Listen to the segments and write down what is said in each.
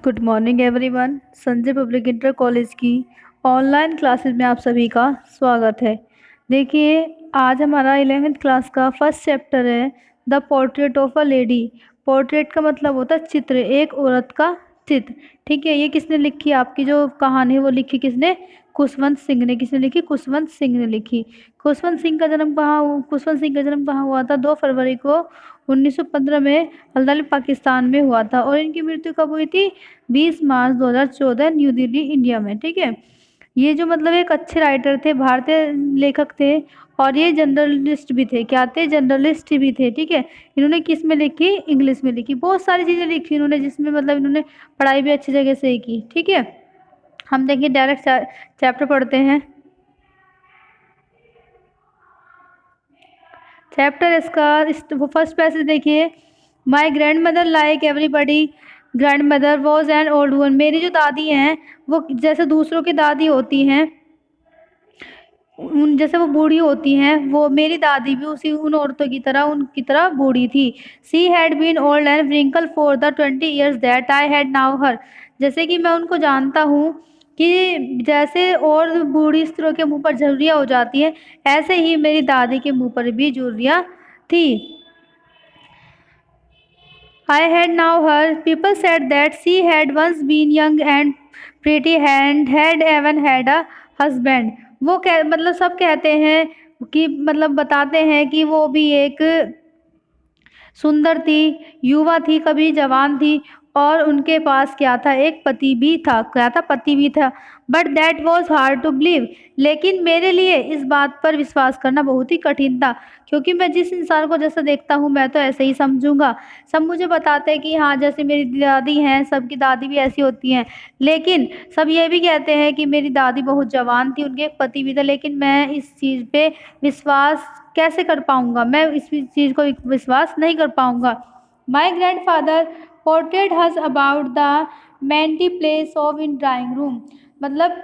Good morning everyone. Sanjay public inter college की online classes में आप सभी का स्वागत है। देखिए, आज हमारा 11th क्लास का फर्स्ट चैप्टर है the portrait of a lady. Portrait का मतलब होता है चित्र, एक औरत का चित्र। ठीक है, ये किसने लिखी? आपकी जो कहानी है वो लिखी किसने? खुशवंत सिंह ने। किसने लिखी? खुशवंत सिंह ने लिखी। खुशवंत सिंह का जन्म कहाँ हुआ था? 2 फरवरी को 1915 में हल्द्वानी पाकिस्तान में हुआ था। और इनकी मृत्यु कब हुई थी? 20 मार्च 2014 न्यू दिल्ली इंडिया में। ठीक है, ये जो मतलब एक अच्छे राइटर थे, भारतीय लेखक थे, और ये जर्नलिस्ट भी थे। क्या थे? जर्नलिस्ट भी थे। ठीक है, इन्होंने किस में लिखी? इंग्लिश में लिखी। बहुत सारी चीज़ें लिखी इन्होंने, जिसमें मतलब इन्होंने पढ़ाई भी अच्छी जगह से ही की। ठीक है, हम देखिए डायरेक्ट चैप्टर पढ़ते हैं। चैप्टर इसका फर्स्ट पैसेज देखिए। My grand mother like everybody grand mother was an old one. मेरी जो दादी हैं वो जैसे दूसरों की दादी होती हैं, उन जैसे वो बूढ़ी होती हैं, वो मेरी दादी भी उन औरतों की तरह उनकी तरह बूढ़ी थी। She had been old and wrinkled for the 20 years that I had known her. जैसे कि मैं उनको जानता हूँ कि जैसे और बूढ़ी स्त्रियों के मुंह पर झुर्रियाँ हो जाती हैं, ऐसे ही मेरी दादी के मुंह पर भी झुर्रियाँ थी। I had now her. People said that she had once been young and pretty and had even had a husband. मतलब सब कहते हैं कि मतलब बताते हैं कि वो भी एक सुंदर थी, युवा थी, कभी जवान थी, और उनके पास क्या था? एक पति भी था। क्या था? पति भी था। But that was hard to believe. लेकिन मेरे लिए इस बात पर विश्वास करना बहुत ही कठिन था, क्योंकि मैं जिस इंसान को जैसा देखता हूँ मैं तो ऐसे ही समझूंगा। सब मुझे बताते हैं कि हाँ, जैसे मेरी दादी हैं, सबकी दादी भी ऐसी होती हैं, लेकिन सब ये भी कहते हैं कि मेरी दादी बहुत जवान थी, उनके एक पति भी था। लेकिन मैं इस चीज़ पे विश्वास कैसे कर पाऊंगा? मैं इस चीज़ को विश्वास नहीं कर पाऊंगा। माई ग्रैंड फादर पोर्ट्रेट हज about the mantelpiece of in drawing room. मतलब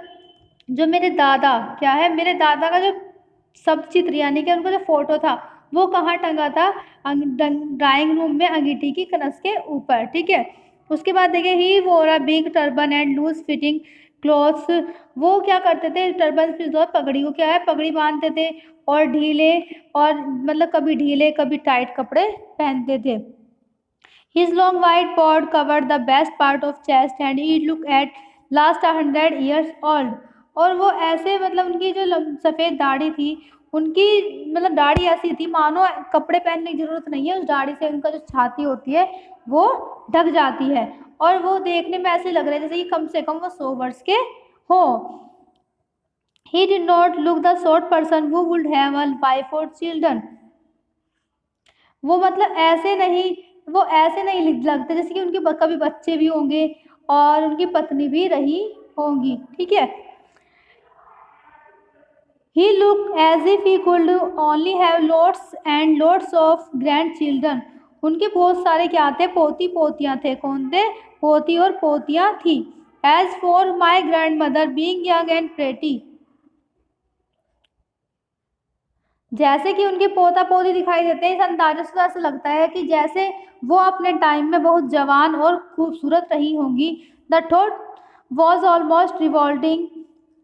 जो मेरे दादा, क्या है, मेरे दादा का जो सब चित्र यानी कि उनका जो फोटो था वो कहाँ टंगा था? ड्राइंग रूम में अंगीठी की कनस के ऊपर। ठीक है, उसके बाद देखिए, he wore a big turban and loose fitting clothes. वो क्या करते थे? टर्बन से पगड़ी को क्या है, पगड़ी बांधते थे, और ढीले, और मतलब कभी ढीले कभी टाइट कपड़े पहनते थे। His long white beard covered the best part of chest and he looked at last 100 years old. और वो ऐसे मतलब उनकी जो सफ़ेद दाढ़ी थी, उनकी मतलब दाढ़ी ऐसी थी मानो कपड़े पहनने की ज़रूरत नहीं है, उस दाढ़ी से उनका जो छाती होती है वो ढक जाती है, और वो देखने में ऐसे लग रहे हैं जैसे कि कम से कम वो 100 वर्ष के हो। He did not look the sort person who would have a wife or children. वो मतलब वो ऐसे नहीं लगते जैसे कि उनके कभी बच्चे भी होंगे और उनकी पत्नी भी रही होंगी। ठीक है, he look as if he could only have lots and lots of grandchildren. उनके बहुत सारे क्या थे? पोती पोतियाँ थे। कौन थे? पोती और पोतियाँ थी। As for my grandmother being young and pretty. जैसे कि उनके पोता पोती दिखाई देते हैं, इस अंदाजे से ऐसा लगता है कि जैसे वो अपने टाइम में बहुत जवान और खूबसूरत रही होंगी। The thought was almost revolting.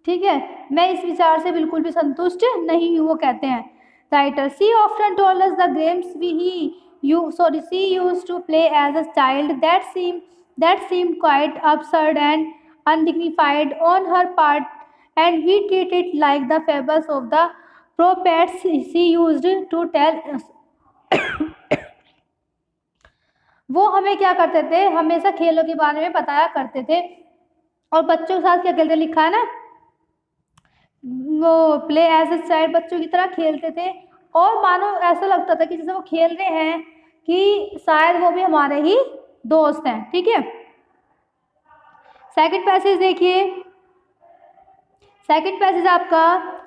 ठीक है, मैं इस विचार से बिल्कुल भी संतुष्ट नहीं हूँ, वो कहते हैं writer. She often told us the games she used to play as a child that seemed quite absurd and undignified on her part, and we treat it like the fables of the prophets she used to tell us. वो हमें क्या करते थे? हमेशा खेलों के बारे में बताया करते थे, और बच्चों के साथ क्या खेलते? लिखा है ना, वो प्ले एज ए चाइल्ड, बच्चों की तरह खेलते थे, और मानो ऐसा लगता था कि जैसे वो खेल रहे हैं कि शायद वो भी हमारे ही दोस्त हैं। ठीक है, सेकंड पैसेज देखिए। सेकंड पैसेज आपका,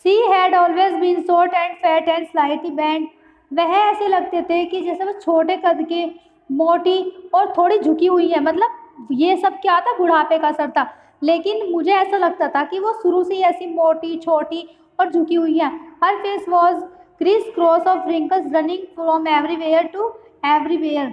she had always been short and fat and slightly bent. वह ऐसे लगते थे कि जैसे वो छोटे कद के, मोटी और थोड़ी झुकी हुई है। मतलब ये सब क्या था? बुढ़ापे का असर था। लेकिन मुझे ऐसा लगता था कि वो शुरू से ही ऐसी मोटी, छोटी और झुकी हुई है। Her face was criss cross of wrinkles running from everywhere to everywhere.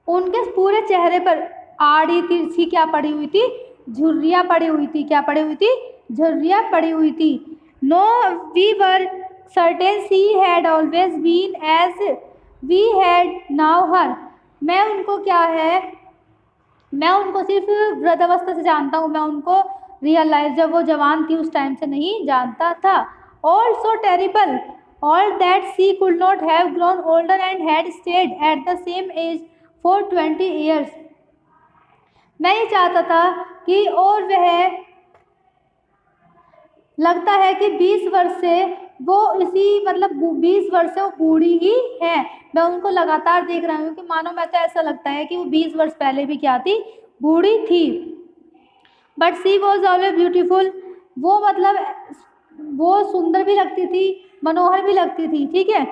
उनके पूरे चेहरे पर आड़ी तिरछी क्या पड़ी हुई थी, झुर्रियाँ पड़ी हुई थी। क्या पड़ी हुई थी, झुर्रियाँ पड़ी हुई थी। No we were certain she had always been as we had known her. मैं उनको क्या है, मैं उनको सिर्फ वृद्धावस्था से जानता हूँ, मैं उनको रियल लाइफ जब वो जवान थी उस टाइम से नहीं जानता था। All so terrible all that she could not have grown older and had stayed at the same age for 20 years. मैं ये चाहता था कि और वह लगता है कि 20 वर्ष से वो इसी मतलब 20 वर्ष से वो बूढ़ी ही है। मैं उनको लगातार देख रहा हूँ कि मानो मैं तो ऐसा लगता है कि वो 20 वर्ष पहले भी क्या थी, बूढ़ी थी। But she was always beautiful. वो मतलब वो सुंदर भी लगती थी, मनोहर भी लगती थी। ठीक है।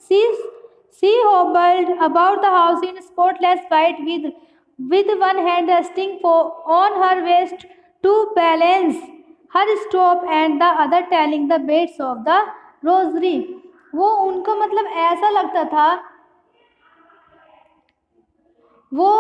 सी hobbled about the house in spotless white with one hand resting on her waist to balance her stop and the other telling the beads of the rosary। वो उनको मतलब ऐसा लगता था, वो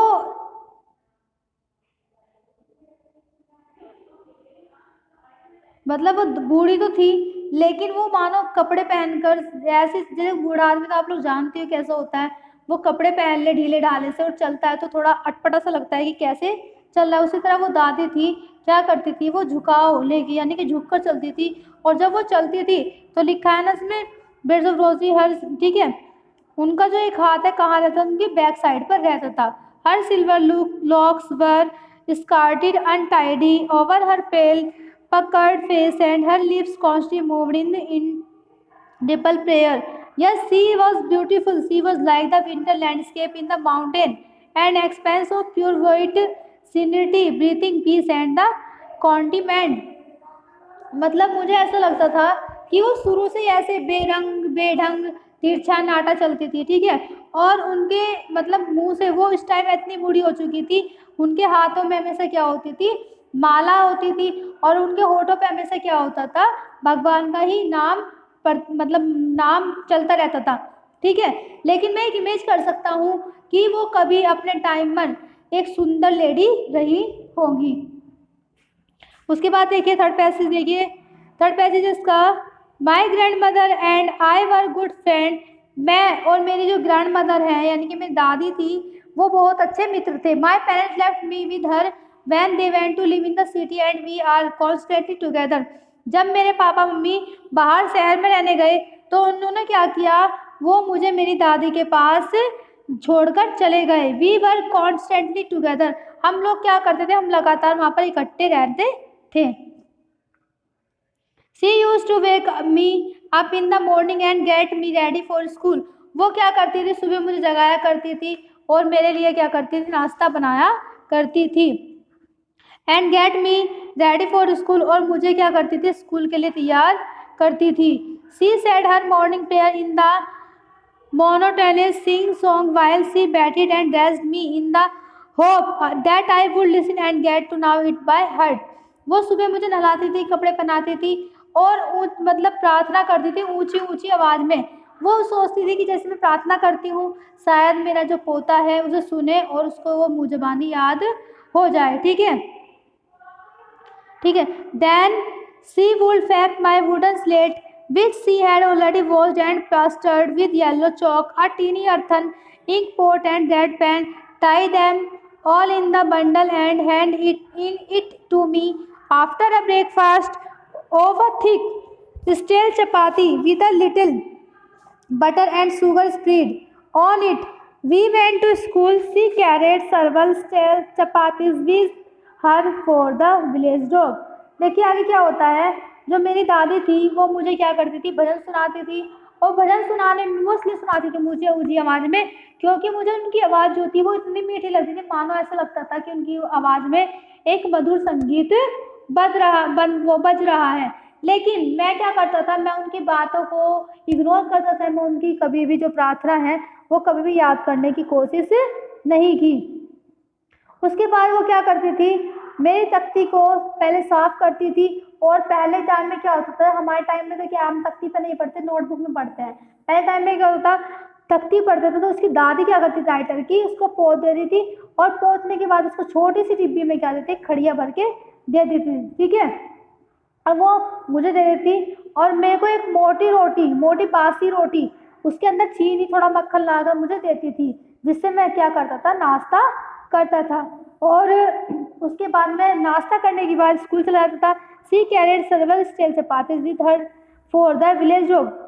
मतलब वो बूढ़ी तो थी लेकिन वो मानो कपड़े पहनकर ऐसे, जैसे बूढ़ा आदमी तो आप लोग जानते हो कैसा होता है, वो कपड़े पहन ले ढीले ढाले से और चलता है तो थोड़ा अटपटा सा लगता है कि कैसे चल रहा है। उसी तरह वो दादी थी, क्या करती थी, वो झुकाव लेगी यानी कि झुक कर चलती थी। और जब वो चलती थी तो लिखा है ना इसमें बेड्स ऑफ रोजी हर, ठीक है, उनका जो एक हाथ है कहाँ रहता था, उनकी बैक साइड पर रहता था। Her silver locks were scattered untidy over her pale puckered face and her lips constantly moved in indipple prayer. Yes, she was beautiful. She was like the winter landscape in the mountain, an expanse of pure white scenery, breathing peace and the contentment। मतलब मुझे ऐसा लगता था कि वो शुरू से ही ऐसे बेरंग बेढंग तिरछा नाटा चलती थी। ठीक है। और उनके मतलब मुंह से, वो इस टाइम इतनी बूढ़ी हो चुकी थी, उनके हाथों में हमेशा क्या होती थी, माला होती थी। और उनके होठों पे हमेशा क्या होता था, भगवान का ही नाम पर मतलब नाम चलता रहता था। ठीक है। लेकिन मैं एक इमेज कर सकता हूँ कि वो कभी अपने टाइम में एक सुंदर लेडी रही होगी। उसके बाद देखिए थर्ड पैसेज, देखिए थर्ड पैसेज इसका, my grand mother and I were good friend. मैं और मेरी जो ग्रैंड मदर है यानी कि मेरी दादी थी, वो बहुत अच्छे मित्र थे। My parents left me with her when they went to live in the city and we are constantly together. जब मेरे पापा मम्मी बाहर शहर में रहने गए तो उन्होंने क्या किया, वो मुझे मेरी दादी के पास छोड़कर चले गए। We were constantly together. हम लोग क्या करते थे, हम लगातार वहाँ पर इकट्ठे रहते थे। She used to wake me up in the morning and get me ready for school। वो क्या करती थी, सुबह मुझे जगाया करती थी और मेरे लिए क्या करती थी, नाश्ता बनाया करती थी। And get me ready for school, और मुझे क्या करती थी, स्कूल के लिए तैयार करती थी। She said her morning prayer in the monotonous sing song while she bathed and dressed me in the hope that I would listen and get to know it by heart। वो सुबह मुझे नहलाती थी, कपड़े पहनाती थी और मतलब प्रार्थना करती थी ऊंची ऊंची आवाज में। वो सोचती थी कि जैसे मैं प्रार्थना करती हूँ शायद मेरा जो पोता है उसे सुने और उसको वो मुंह याद हो जाए। ठीक है। ठीक है। Then she would fake my wooden slate which she had already washed and plastered with yellow chalk, a teeny earthen ink pot and red pen, tie them all in the bundle and hand it to me after a breakfast of a thick stale chapati with a little butter and sugar spread on it। We went to school. She carried several stale chapatis with her for the village dog। देखिए आगे क्या होता है, जो मेरी दादी थी वो मुझे क्या करती थी, भजन सुनाती थी। और भजन सुनाने में वो इसलिए सुनाती थी मुझे ऊंची आवाज में क्योंकि मुझे उनकी आवाज जो थी वो इतनी मीठी लगती थी, मानो ऐसा लगता था कि उनकी आवाज में एक मधुर संगीत बज रहा है। लेकिन मैं क्या करता था, मैं उनकी बातों को इग्नोर करता था। मैं उनकी कभी भी जो प्रार्थना है वो कभी भी याद करने की कोशिश नहीं की। उसके बाद वो क्या करती थी, मेरी तख्ती को पहले साफ करती थी। और पहले टाइम में क्या होता था, हमारे टाइम में तो क्या हम तख्ती पे नहीं पढ़ते, नोटबुक में पढ़ते हैं। पहले टाइम में क्या होता, तख्ती पढ़ते थे तो उसकी दादी क्या करती थी राइटर की, उसको पोत देती थी और पोतने के बाद उसको छोटी सी डिब्बी में क्या देती, खड़िया भर के दे देती थी। ठीक है, अब वो मुझे दे देती और मेरे को एक मोटी रोटी, मोटी बासी रोटी, उसके अंदर चीनी थोड़ा मक्खन लगाकर मुझे देती थी, जिससे मैं क्या करता था, नाश्ता करता था। और उसके बाद मैं नाश्ता करने के बाद स्कूल चला जाता था। She carried several stale chapatis with her for the village dog.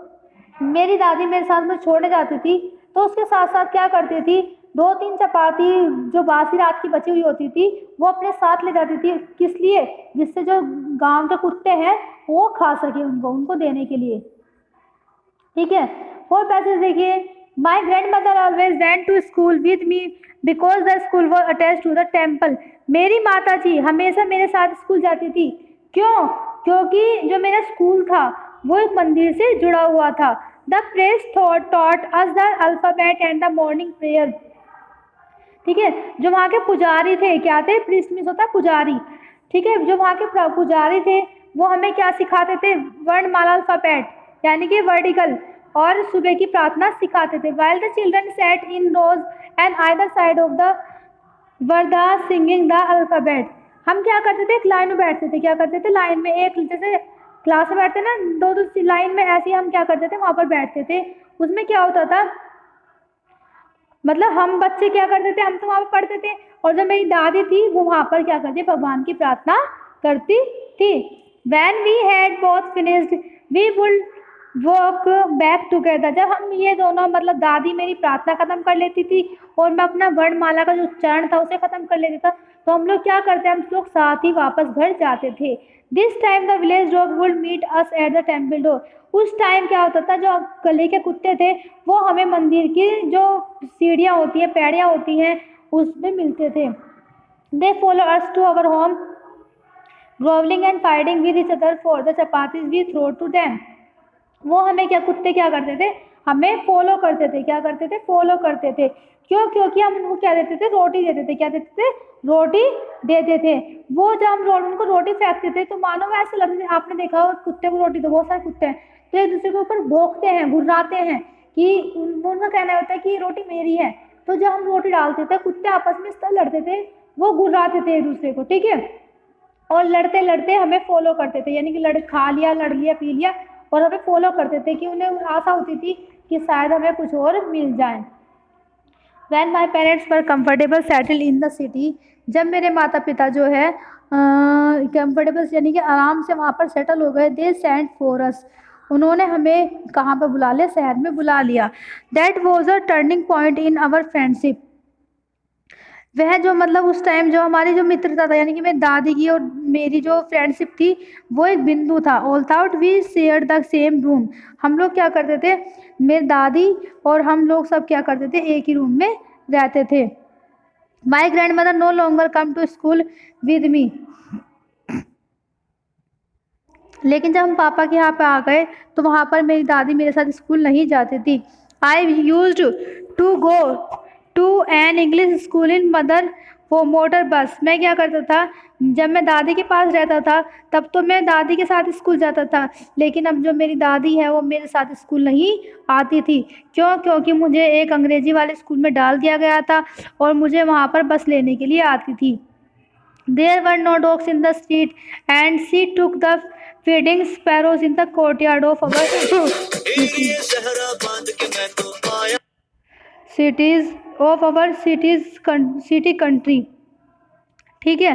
मेरी दादी मेरे साथ में छोड़ने जाती थी तो उसके साथ साथ क्या करती थी, 2-3 चपाती जो बासी रात की बची हुई होती थी वो अपने साथ ले जाती थी। किस लिए, जिससे जो गांव के कुत्ते हैं वो खा सके, उनको देने के लिए। ठीक है, और पैसेज देखिए, my grandmother always went to school with me because the school was attach to the temple. मेरी माता जी हमेशा मेरे साथ स्कूल जाती थी, क्यों, क्योंकि जो मेरा स्कूल था वो एक मंदिर से जुड़ा हुआ था। The press taught us the alphabet and the morning prayer। ठीक है, जो वहाँ के पुजारी थे, क्या थे, प्रीस्ट मीन्स होता है पुजारी। ठीक है, जो वहाँ के पुजारी थे वो हमें क्या सिखाते थे, वर्णमाला अल्फाबेट यानी कि वर्टिकल, और सुबह की प्रार्थना सिखाते थे। while the children sat in rows and either side of the Warda singing the alphabet. हम क्या करते थे, एक लाइन में बैठते थे, क्या करते थे, लाइन में, एक जैसे क्लास में बैठते ना, दो लाइन में, ऐसे ही हम क्या करते थे, वहाँ पर बैठते थे। उसमें क्या होता था, मतलब हम बच्चे क्या करते थे, हम तो वहाँ पर पढ़ते थे और जो मेरी दादी थी वो वहाँ पर क्या करती, भगवान की प्रार्थना करती थी। When we had both finished, we would walk back together। जब हम ये दोनों, मतलब दादी मेरी प्रार्थना खत्म कर लेती थी और मैं अपना वर्णमाला का जो उच्चारण था उसे खत्म कर लेता था, तो हम लोग क्या करते, हम लोग साथ ही वापस घर जाते थे। This time the village dog would meet us at the temple door. उस टाइम क्या होता था, जो गली के कुत्ते थे वो हमें मंदिर की जो सीढ़ियाँ होती हैं, पैड़ियाँ होती हैं, उसमें मिलते थे। They follow us to our home growling and fighting with each other for the chapatis we throw to them. वो हमें क्या, कुत्ते क्या करते थे, हमें फॉलो करते थे, क्या करते थे, फॉलो करते थे। क्यों, क्योंकि हम उनको क्या देते थे, रोटी देते थे, क्या देते थे, रोटी देते थे। वो जब हम उनको रोटी फेंकते थे तो मानो वो ऐसे लगते थे, आपने देखा हो कुत्ते को रोटी, तो बहुत सारे कुत्ते हैं तो एक दूसरे के ऊपर भौंकते हैं, घुर्राते हैं, कि उनका कहना होता है कि ये रोटी मेरी है। तो जब हम रोटी डालते थे कुत्ते आपस में इस तरह लड़ते थे, वो घुर्राते थे एक दूसरे को। ठीक है, और लड़ते लड़ते हमें फॉलो करते थे, यानी कि खा लिया, लड़ लिया, पी लिया, और हमें फॉलो करते थे कि उन्हें आशा होती थी कि शायद हमें कुछ और मिल जाए। When my parents were comfortable settled in the city, जब मेरे माता पिता जो है कंफर्टेबल यानी कि आराम से वहाँ पर सेटल हो गए, दे सेंट फॉर अस, उन्होंने हमें कहाँ पर बुला लिया, शहर में बुला लिया। That was a turning point in our friendship. वह जो, मतलब उस टाइम जो हमारी जो मित्रता था, यानी कि मेरी दादी की और मेरी जो फ्रेंडशिप थी वो एक बिंदु था। Although we share the same room, हम लोग क्या करते थे, मेरी दादी और हम लोग सब क्या करते थे, एक ही रूम में रहते थे। My grandmother no longer come to school with me. लेकिन जब हम पापा के यहाँ पे आ गए तो वहाँ पर मेरी दादी मेरे साथ स्कूल नहीं जाती थी। I used to go to an English school in mother वो मोटर बस। मैं क्या करता था, जब मैं दादी के पास रहता था तब तो मैं दादी के साथ स्कूल जाता था, लेकिन अब जो मेरी दादी है वो मेरे साथ स्कूल नहीं आती थी। क्यों, क्योंकि मुझे एक अंग्रेजी वाले स्कूल में डाल दिया गया था और मुझे वहाँ पर बस लेने के लिए आती थी। There were no dogs in the street and she took the feeding sparrows in the courtyard of our city country। ठीक है,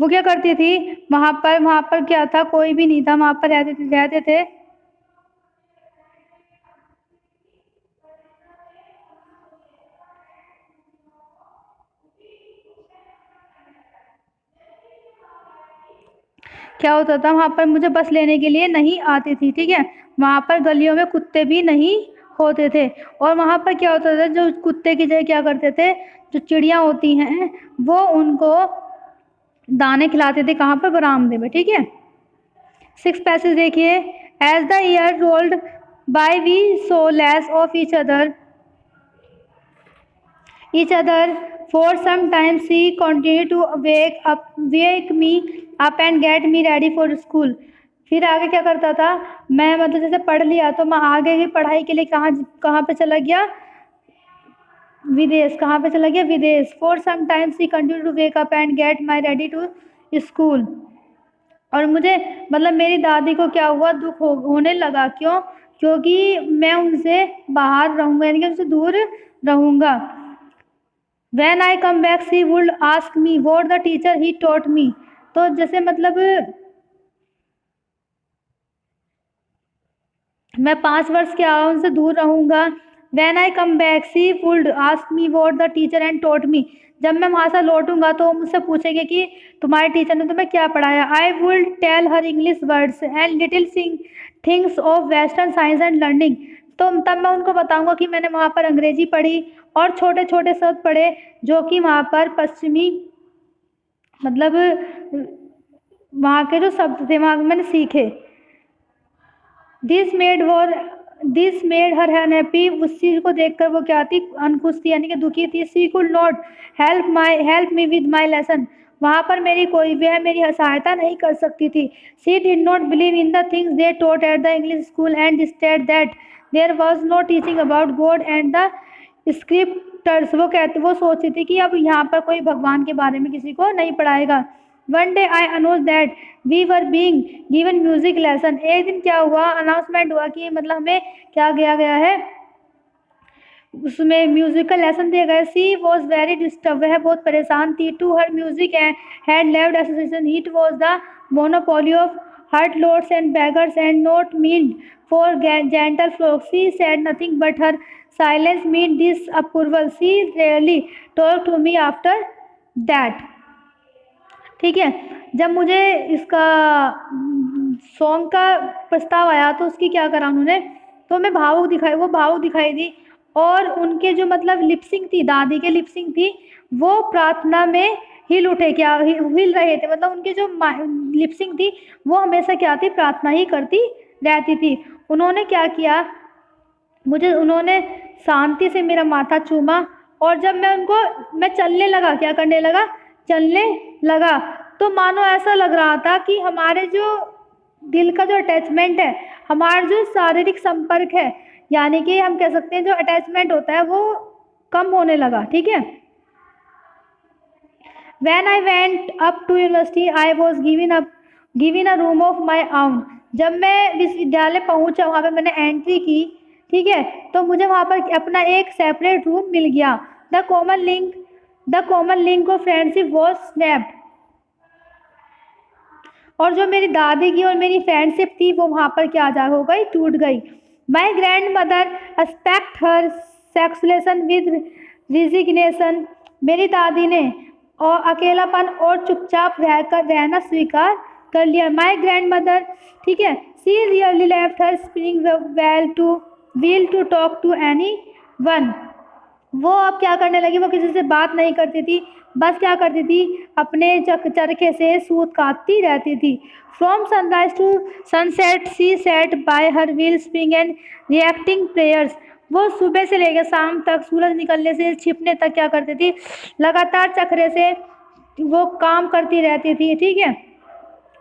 वो क्या करती थी, वहाँ पर क्या था, कोई भी नहीं था, वहाँ पर रहते थे। क्या होता था, वहाँ पर मुझे बस लेने के लिए नहीं आती थी। ठीक है, वहाँ पर गलियों में कुत्ते भी नहीं होते थे और वहाँ पर क्या होता था, जो कुत्ते की जगह क्या करते थे, जो चिड़ियाँ होती हैं वो उनको दाने खिलाते थे, कहाँ पर, बरामदे में। ठीक है, 6 पैसेज देखिए। As the year rolled by we saw less of each other for some time she continued to wake me up and get me ready for school। फिर आगे क्या करता था, मैं मतलब जैसे पढ़ लिया तो मैं आगे की पढ़ाई के लिए कहाँ पे चला गया, विदेश, कहाँ पे चला गया, विदेश। For some times he continue to wake up and get my ready to school. और मुझे मतलब मेरी दादी को क्या हुआ, दुख होने लगा। क्यों? क्योंकि मैं उनसे बाहर रहूँगा, यानी कि उनसे दूर रहूँगा। When I come back she would ask me what the teacher he taught me। तो जैसे मतलब मैं 5 वर्ष क्या उनसे दूर रहूँगा। When I come back she would ask me what the teacher and taught me। जब मैं वहाँ से लौटूंगा तो वो मुझसे पूछेंगे कि तुम्हारे टीचर ने तुम्हें क्या पढ़ाया। I will tell her English words and little things of Western science and learning। तो तब मैं उनको बताऊंगा कि मैंने वहाँ पर अंग्रेजी पढ़ी और छोटे छोटे शब्द पढ़े जो कि वहाँ पर पश्चिमी मतलब वहाँ के जो शब्द थे वहाँ मैंने सीखे। This made her unhappy. उस चीज़ को देखकर वो क्या थी, अनखुश थी, यानी कि दुखी थी। She could not help me with my lesson. वहाँ पर मेरी कोई वह मेरी सहायता नहीं कर सकती थी। She did not believe in the things they taught at the English school and state that there was no teaching about God and the scriptures. वो सोचती थी कि अब यहाँ पर कोई भगवान के बारे में किसी को नहीं पढ़ाएगा। One day I announce that we were being given music lesson. एक दिन क्या हुआ, अनाउंसमेंट हुआ कि मतलब हमें क्या दिया गया है, उसमें म्यूजिकल लेसन दिए गए। सी वॉज वेरी डिस्टर्ब, वह बहुत परेशान थी। To her music had left association, it was the monopoly of harlots and beggars and not meant for gentle folks। She said nothing but her silence meant disapproval। She rarely talked to me after that। ठीक है, जब मुझे इसका song का प्रस्ताव आया तो उसकी क्या करा उन्होंने, तो मैं भावुक दिखाई, वो भावुक दिखाई दी। और उनके जो मतलब लिपसिंग थी, दादी के लिपसिंग थी, वो प्रार्थना में हिल उठे, क्या हिल रहे थे। मतलब उनकी जो लिपसिंग थी वो हमेशा क्या थी, प्रार्थना ही करती रहती थी। उन्होंने क्या किया, उन्होंने शांति से मेरा माथा चूमा। और जब मैं चलने लगा, क्या करने लगा, चलने लगा, तो मानो ऐसा लग रहा था कि हमारे जो दिल का जो अटैचमेंट है, हमारा जो शारीरिक संपर्क है, यानी कि हम कह सकते हैं जो अटैचमेंट होता है वो कम होने लगा। ठीक है। When I went up to university, I was given a room of my own। जब मैं विश्वविद्यालय पहुंचा, वहाँ पे मैंने एंट्री की, ठीक है, तो मुझे वहाँ पर अपना एक सेपरेट रूम मिल गया। The common link of friendship was snapped. और जो मेरी दादी की और मेरी फ्रेंडशिप थी वो वहाँ पर क्या जा हो गई, टूट गई। My grandmother expect her seclusion with resignation. मेरी दादी ने और अकेलापन और चुपचाप रहना स्वीकार कर लिया। माई ग्रैंड मदर, ठीक है, she really left her spinning wheel to talk to anyone. वो अब क्या करने लगी, वो किसी से बात नहीं करती थी, बस क्या करती थी, अपने चरखे से सूत काटती रहती थी। From sunrise to sunset she set by her wheel spring and reacting prayers. वो सुबह से लेकर शाम तक, सूरज निकलने से छिपने तक क्या करती थी, लगातार चक्रे से वो काम करती रहती थी। ठीक है,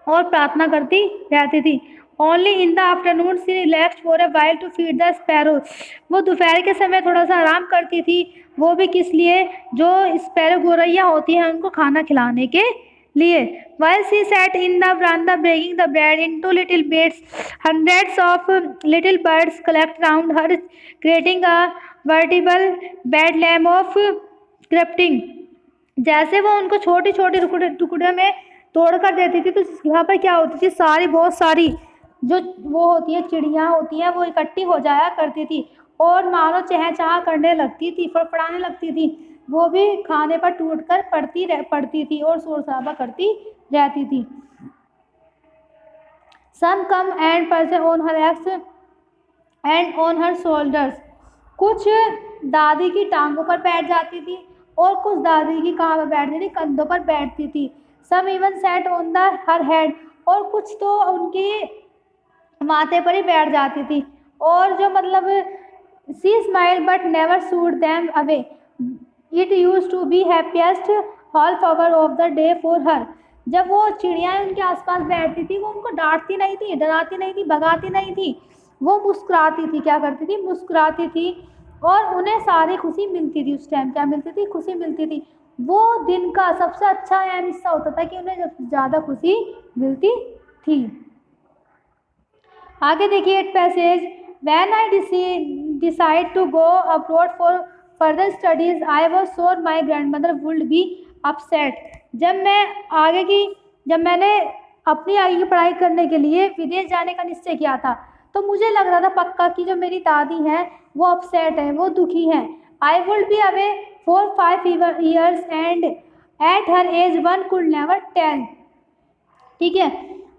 और प्रार्थना करती रहती थी। Only in the afternoon she relax for a while to feed the sparrow. वो दोपहर के समय थोड़ा सा आराम करती थी, वो भी किस लिए, जो स्पैरो गौरैया होती हैं उनको खाना खिलाने के लिए। While she sat in the veranda breaking the bread into little bits, hundreds of little birds collect round her, creating a veritable bedlam of crafting। जैसे वो उनको छोटी छोटी टुकड़े में तोड़ कर देती थी, तो यहाँ पर क्या होती थी, बहुत सारी जो वो होती है, चिड़ियाँ होती हैं, वो इकट्ठी हो जाया करती थी और मानो चहचहा करने लगती थी, फड़फड़ाने लगती थी। वो भी खाने पर टूट कर पड़ती थी और शोर शराबा करती रहती थी। Some come and perch on her legs and on her shoulders। कुछ दादी की टांगों पर बैठ जाती थी और कुछ दादी की कहाँ पर बैठती थी, कंधों पर बैठती थी। Some even sat on her head। और कुछ तो उनकी माथे पर ही बैठ जाती थी। और जो मतलब she smiled but never shooed them away। It used to be happiest half hour of the day for her। जब वो चिड़ियाँ उनके आसपास बैठती थी, वो उनको डांटती नहीं थी, डराती नहीं थी, भगाती नहीं थी, वो मुस्कुराती थी, क्या करती थी, मुस्कुराती थी। और उन्हें सारी खुशी मिलती थी। उस टाइम क्या मिलती थी? खुशी मिलती थी। वो दिन का सबसे अच्छा अहम हिस्सा होता था कि उन्हें जब ज़्यादा खुशी मिलती थी। आगे देखिए eight passage, when I decide to go abroad for further studies I was sure my grandmother would be upset. जब मैंने अपनी आगे की पढ़ाई करने के लिए विदेश जाने का निश्चय किया था, तो मुझे लग रहा था पक्का कि जो मेरी दादी हैं वो अपसेट है, वो दुखी हैं। I would be away for 5 years and at her age one could never tell. ठीक है,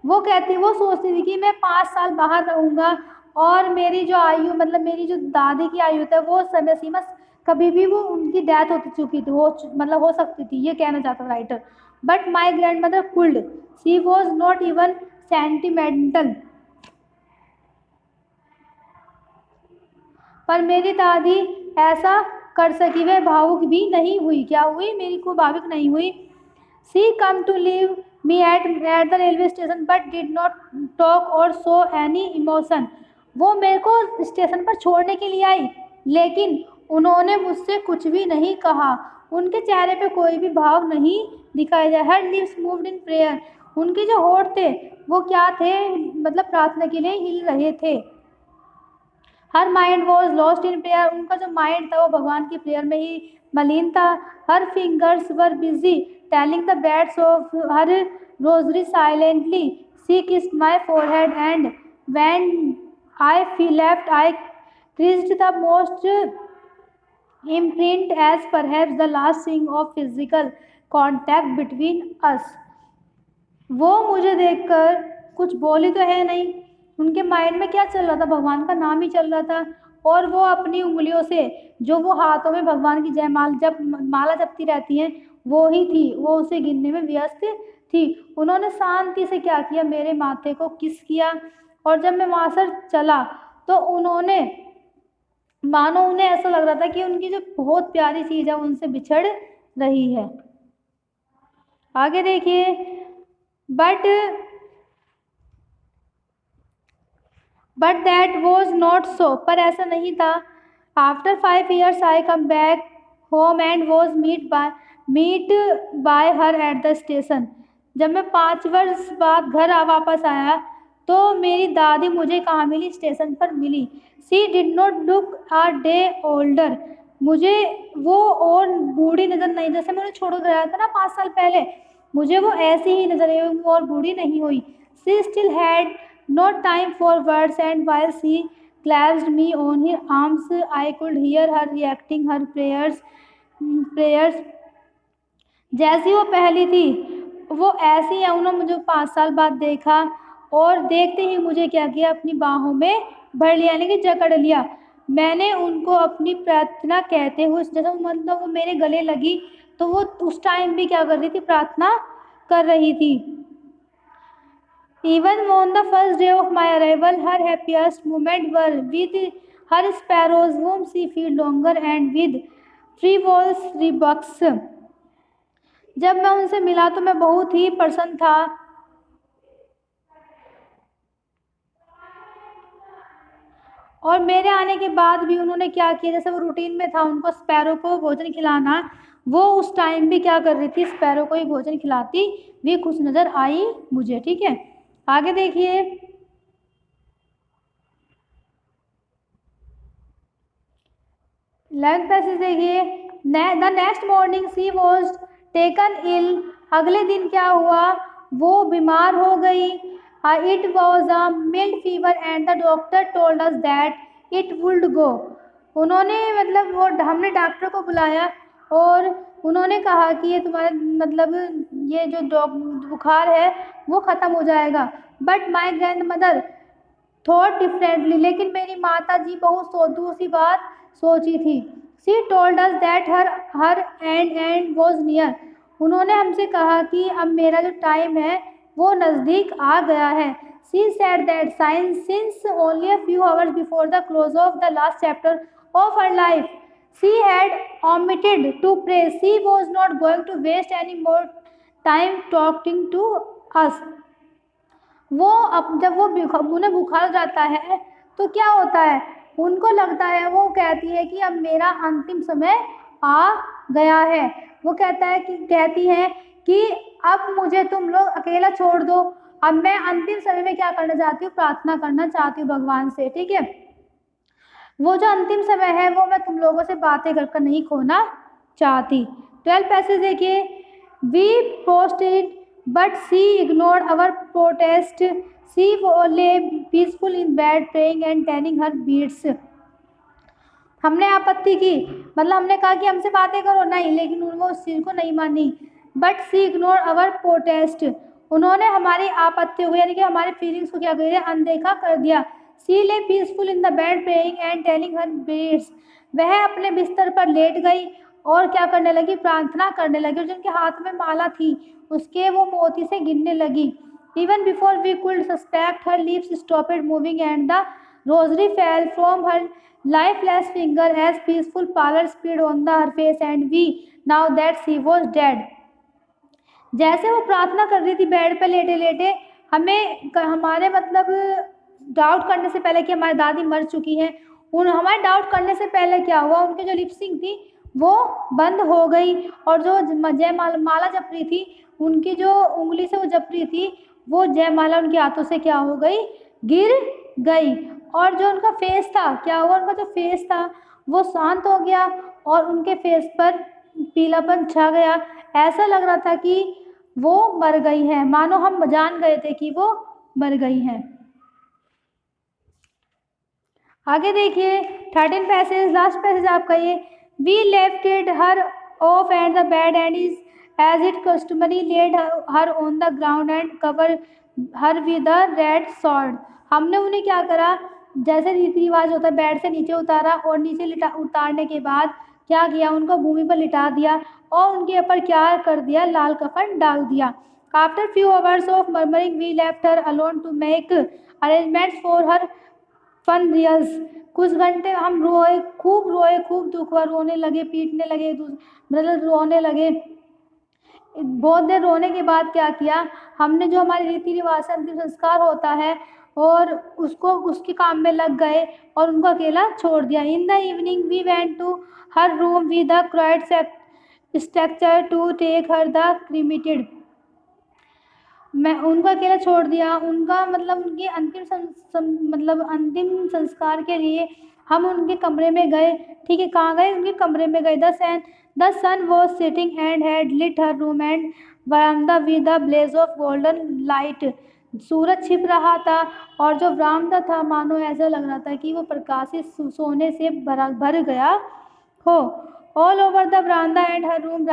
वो सोचती थी कि मैं 5 साल बाहर रहूँगा और मेरी जो आयु मतलब मेरी जो दादी की आयु है वो समय सीमा कभी भी वो उनकी डेथ हो चुकी थी, हो सकती थी, ये कहना चाहता था writer. But my grand mother cooled, she was not even sentimental. पर मेरी दादी ऐसा कर सकी, वह भावुक भी नहीं हुई। क्या हुई? मेरी को भावुक नहीं हुई। She come to leave me at the railway station but did not talk or show any emotion. वो मेरे को स्टेशन पर छोड़ने के लिए आई, लेकिन उन्होंने मुझसे कुछ भी नहीं कहा। उनके चेहरे पे कोई भी भाव नहीं दिखाई दिया। Her lips moved in prayer. उनके जो होठ थे वो क्या थे? मतलब प्रार्थना के लिए हिल रहे थे। Her mind was lost in prayer. उनका जो माइंड था वो भगवान की प्रेयर में ही मलिन था। Her fingers were busy telling the beads of her rosary silently. She kissed my forehead and when I feel left I cherished the moist imprint as perhaps the last thing of physical contact between us. वो मुझे देखकर कुछ बोली तो है नहीं। उनके mind में क्या चल रहा था? भगवान का नाम ही चल रहा था। और वो अपनी उंगलियों से जो वो हाथों में भगवान की माला जपती रहती हैं वो ही थी, वो उसे गिनने में व्यस्त थी। उन्होंने शांति से क्या किया? मेरे माथे को किस किया। और जब मैं वहाँ से चला तो उन्होंने मानो उन्हें ऐसा लग रहा था कि उनकी जो बहुत प्यारी चीज़ है उनसे बिछड़ रही है। आगे देखिए, but that was not so. पर ऐसा नहीं था। After 5 years I come back home and was meet by her at the station. जब मैं 5 वर्ष बाद घर वापस आया तो मेरी दादी मुझे कहाँ मिली? स्टेशन पर मिली। She did not look a day older. मुझे वो और बूढ़ी नज़र नहीं, जैसे मैंने छोड़ कर आया था ना 5 साल पहले, मुझे वो ऐसी ही नज़र आई, वो और बूढ़ी नहीं हुई। She still had no time for words and while she clasped me on her arms I could hear her reacting her prayers जैसी वो पहली थी वो ऐसी है। उन्होंने मुझे 5 साल बाद देखा और देखते ही मुझे क्या किया? अपनी बाहों में भर लिया, यानी कि जकड़ लिया। मैंने उनको अपनी प्रार्थना कहते हुए जैसे मतलब वो मेरे गले लगी तो वो उस टाइम भी क्या कर रही थी? प्रार्थना कर रही थी। Even on the first day of my arrival, her happiest moments were with her sparrows, whom she fed longer, and with frivolous rebucks. जब मैं उनसे मिला तो मैं बहुत ही प्रसन्न था। और मेरे आने के बाद भी उन्होंने क्या किया? जैसे वो रूटीन में था उनको स्पैरो को भोजन खिलाना, वो उस टाइम भी क्या कर रही थी? स्पैरो को ही भोजन खिलाती भी कुछ नज़र आई मुझे। ठीक है, आगे देखिए, 11th पैसेज देखिए। The next morning she was taken ill. अगले दिन क्या हुआ? वो बीमार हो गई। It was a mild fever and the doctor told us that it would go. उन्होंने मतलब वो हमने डॉक्टर को बुलाया और उन्होंने कहा कि ये तुम्हारे मतलब ये जो बुखार है वो ख़त्म हो जाएगा। But my grand mother thought differently. लेकिन मेरी माता जी बहुत दूसरी बात सोची थी। She told us that her and was near. उन्होंने हमसे कहा कि अब मेरा जो टाइम है वो नज़दीक आ गया है। She said that science since only a few hours before the close of the last chapter of her life she had omitted to pray. She was not going to waste any more time talking to us. वो अब जब वो उन्हें बुखार जाता है तो क्या होता है? उनको लगता है, वो कहती है कि अब मेरा अंतिम समय आ गया है। वो कहती है कि अब मुझे तुम लोग अकेला छोड़ दो, अब मैं अंतिम समय में क्या करना चाहती हूँ, प्रार्थना करना चाहती हूँ भगवान से। ठीक है, वो जो अंतिम समय है वो मैं तुम लोगों से बातें कर कर नहीं खोना चाहती। 12 पैसेज देखिए। We protested but she ignored our protest, she lay peaceful in bed praying and telling her beads. हमने आपत्ति की, मतलब हमने कहा कि हमसे बातें करो, नहीं, लेकिन वो उस चीज़ को नहीं मानी। But she ignore our protest, उन्होंने हमारी आपत्तियों को यानी कि हमारी फीलिंग्स को क्या कर दिया, अनदेखा कर दिया। सी lay peaceful in the bed praying and telling her beads, वह अपने बिस्तर पर लेट गई और क्या करने लगी, प्रार्थना करने लगी। जिनके हाथ में माला थी उसके वो मोती से गिरने लगी। Even before we could suspect her lips stopped moving and the rosary fell from her lifeless finger as peaceful pallor spread on her face and we now that she was dead। जैसे वो प्रार्थना कर रही थी bed पे लेटे लेटे, हमारे मतलब डाउट करने से पहले कि हमारी दादी मर चुकी हैं, हमारे डाउट करने से पहले क्या हुआ, उनकी जो लिपसिंग थी वो बंद हो गई और जो माला जप रही थी, उनकी जो उंगली से वो जप रही थी, वो जयमाला उनके हाथों से क्या हो गई, गिर गई। और जो उनका फेस था, क्या हुआ, उनका जो फेस था वो शांत हो गया और उनके फेस पर पीलापन छा गया। ऐसा लग रहा था कि वो मर गई हैं, मानो हम जान गए थे कि वो मर गई हैं। आगे देखिए 13 पैसेज, लास्ट पैसेज आपका ये। We lifted her off at the bed and is as it customary laid her on the ground and cover her with the red shroud. हमने उन्हें क्या करा, जैसे रीति रिवाज होता है, बेड से नीचे उतारा और नीचे उतारने के बाद क्या किया, उनको भूमि पर लिटा दिया और उनके ऊपर क्या कर दिया, लाल कफन डाल दिया। After few hours of mourning we left her alone to make arrangements for her funerals. कुछ घंटे हम रोए, खूब दुख हुआ, रोने लगे, पीटने लगे, मतलब रोने लगे। बहुत देर रोने के बाद क्या किया, हमने जो हमारे रीति रिवाज से अंतिम संस्कार होता है और उसको उसके काम में लग गए और उनको अकेला छोड़ दिया। In the evening we went to her room with the crude structure to take her the cremated. मैं उनको अकेला छोड़ दिया, उनका मतलब उनकी अंतिम संस्कार के लिए हम उनके कमरे में गए। ठीक है, कहाँ गए, उनके कमरे में गए। The sun was setting and had lit her room and बरामदा with the blaze of golden light. सूरज छिप रहा था और जो बरामदा था मानो ऐसा लग रहा था कि वो प्रकाशित सोने से भर गया हो। ऑल ओवर द बरामदा and her room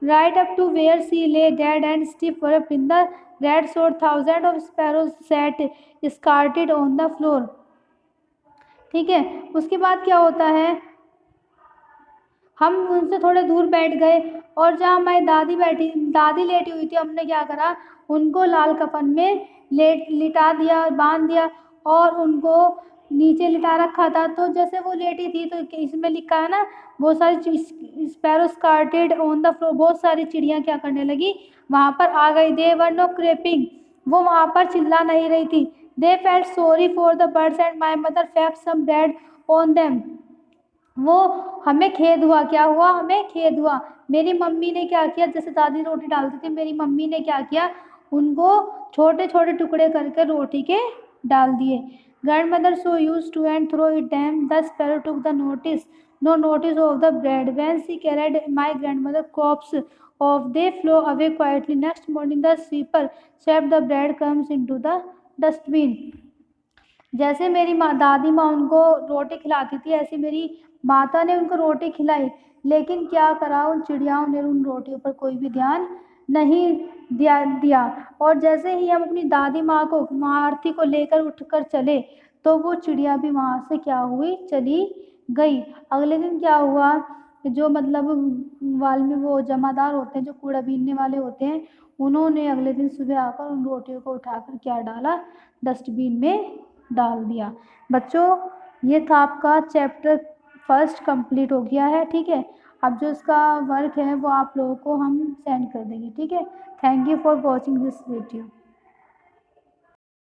right up to where she lay dead and stiff up in the red sword, thousands of sparrows sat scattered on the floor। ठीक है, उसके बाद क्या होता है, हम उनसे थोड़े दूर बैठ गए और जहाँ हमारी दादी लेटी हुई थी, हमने क्या करा, उनको लाल कफन में लिटा दिया, बांध दिया और उनको नीचे लिटा रखा था। तो जैसे वो लेटी थी तो इसमें लिखा है ना, बहुत सारी स्पैरो स्कार्टेड ऑन द फ्लोर, बहुत सारी चिड़ियाँ क्या करने लगी, वहाँ पर आ गई। दे वर नो क्रेपिंग, वो वहाँ पर चिल्ला नहीं रही थी। They felt sorry for the birds and my mother fetched some bread on them. वो हमें खेद हुआ, क्या हुआ, हमें खेद हुआ। मेरी मम्मी ने क्या किया, जैसे दादी रोटी डालती थी, मेरी मम्मी ने क्या किया, उनको छोटे छोटे टुकड़े करके रोटी के डाल दिए। Grandmother so used to and throw it them the sparrow took the no notice of the bread when she carried my grandmother corpse off they flew away quietly। next morning the sweeper swept the bread crumbs into the dustbin। जैसे मेरी दादी माँ उनको रोटी खिलाती थी, ऐसी मेरी माता ने उनको रोटी खिलाई, लेकिन क्या करा, उन चिड़ियाओं ने उन रोटियों पर कोई भी ध्यान नहीं दिया। और जैसे ही हम अपनी दादी माँ को, माँ आरती को लेकर उठकर चले तो वो चिड़िया भी वहाँ से क्या हुई, चली गई। अगले दिन क्या हुआ, जो मतलब में वो जमादार होते हैं, जो कूड़ा बीनने वाले होते हैं, उन्होंने अगले दिन सुबह आकर उन रोटियों को उठाकर क्या डाला, डस्टबिन में डाल दिया। बच्चों, ये था आपका चैप्टर 1 कंप्लीट हो गया है। ठीक है, अब जो इसका वर्क है वो आप लोगों को हम सेंड कर देंगे। ठीक है, thank you for watching this video.